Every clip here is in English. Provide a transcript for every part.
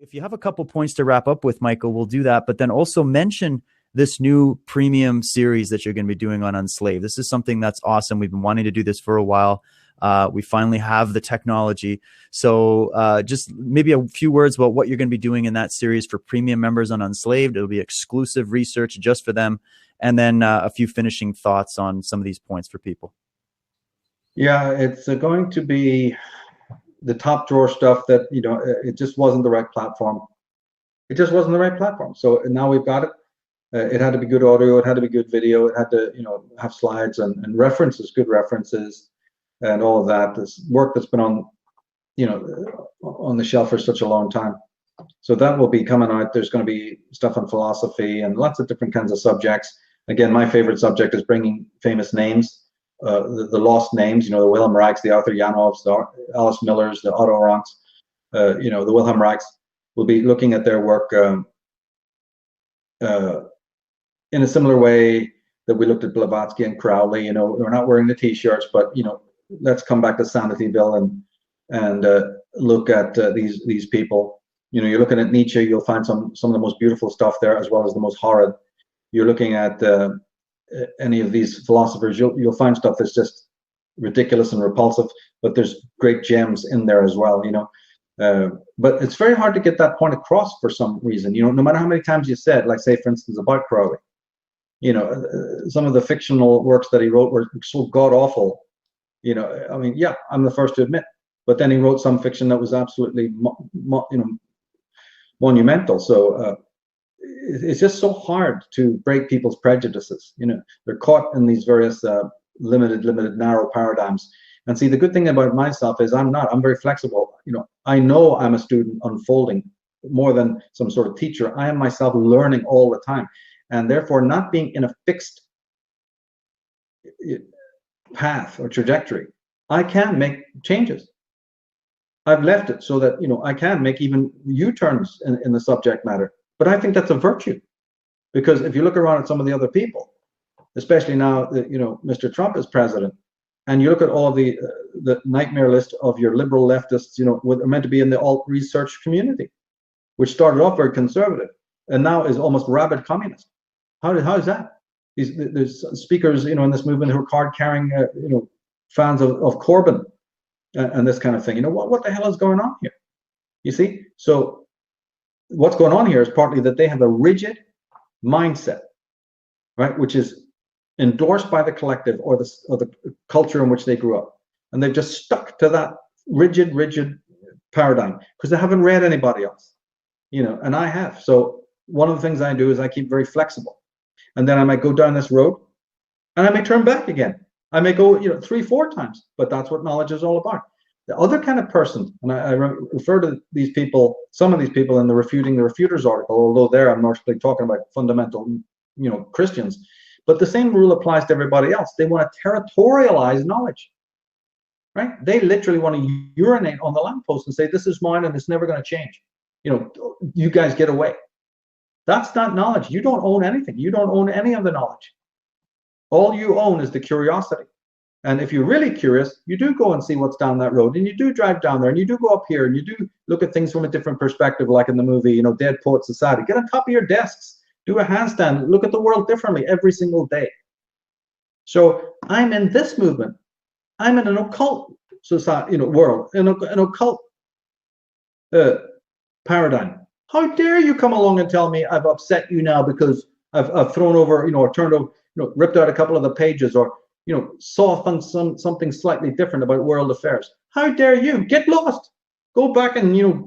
If you have a couple points to wrap up with, Michael, we'll do that. But then also mention this new premium series that you're going to be doing on Unslaved. This is something that's awesome. We've been wanting to do this for a while. We finally have the technology. So just maybe a few words about what you're going to be doing in that series for premium members on Unslaved. It'll be exclusive research just for them. And then a few finishing thoughts on some of these points for people. Yeah, it's going to be the top drawer stuff that, it just wasn't the right platform. It just wasn't the right platform. So now we've got it. It had to be good audio. It had to be good video. It had to, have slides and references, good references, and all of that. This work that's been on, on the shelf for such a long time. So that will be coming out. There's going to be stuff on philosophy and lots of different kinds of subjects. Again, my favorite subject is bringing famous names, the lost names, the Wilhelm Reichs, the Arthur Janovs, the Alice Millers, the Otto Ranks, the Wilhelm Reichs. We'll be looking at their work in a similar way that we looked at Blavatsky and Crowley. We're not wearing the T-shirts, but let's come back to Sanityville and look at these people. You're looking at Nietzsche. You'll find some of the most beautiful stuff there, as well as the most horrid. You're looking at any of these philosophers. You'll find stuff that's just ridiculous and repulsive, but there's great gems in there as well. But it's very hard to get that point across for some reason. No matter how many times you said, like say for instance about Crowley, some of the fictional works that he wrote were so god awful. Yeah, I'm the first to admit. But then he wrote some fiction that was absolutely, monumental. So it's just so hard to break people's prejudices. They're caught in these various limited, narrow paradigms. And see, the good thing about myself is I'm very flexible. I know I'm a student unfolding more than some sort of teacher. I am myself learning all the time. And therefore, not being in a fixed path or trajectory, I can make changes. I've left it so that, I can make even U-turns in the subject matter. But I think that's a virtue, because if you look around at some of the other people, especially now that, Mr. Trump is president, and you look at all the nightmare list of your liberal leftists, are meant to be in the alt research community, which started off very conservative and now is almost rabid communist. How is that? There's speakers, in this movement who are card-carrying, fans of Corbyn and this kind of thing. What the hell is going on here? You see? So what's going on here is partly that they have a rigid mindset, right, which is endorsed by the collective or the culture in which they grew up, and they've just stuck to that rigid paradigm because they haven't read anybody else, and I have. So one of the things I do is I keep very flexible. And then I might go down this road and I may turn back again. I may go, 3-4 times, but that's what knowledge is all about. The other kind of person, and I refer to these people, some of these people in the Refuting the Refuters article, although there I'm mostly talking about fundamental, Christians, but the same rule applies to everybody else. They want to territorialize knowledge, right? They literally want to urinate on the lamppost and say, this is mine and it's never going to change. You guys get away. That's not knowledge. You don't own anything. You don't own any of the knowledge. All you own is the curiosity. And if you're really curious, you do go and see what's down that road, and you do drive down there, and you do go up here, and you do look at things from a different perspective, like in the movie, Dead Poet Society. Get on top of your desks, do a handstand, look at the world differently every single day. So I'm in this movement. I'm in an occult society, world, an occult paradigm. How dare you come along and tell me I've upset you now because I've thrown over, or turned over, ripped out a couple of the pages, or saw something slightly different about world affairs. How dare you? Get lost. Go back and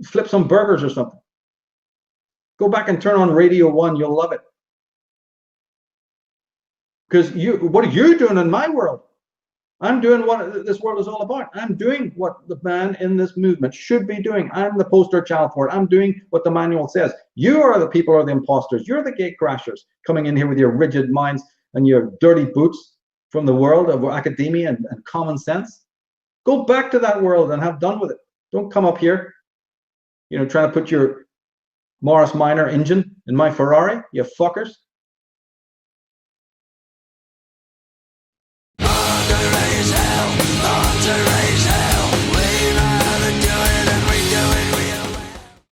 flip some burgers or something. Go back and turn on Radio 1. You'll love it. Because what are you doing in my world? I'm doing what this world is all about. I'm doing what the man in this movement should be doing. I'm the poster child for it. I'm doing what the manual says. You are the people, are the imposters. You're the gate crashers coming in here with your rigid minds and your dirty boots from the world of academia and common sense. Go back to that world and have done with it. Don't come up here, trying to put your Morris Minor engine in my Ferrari, you fuckers.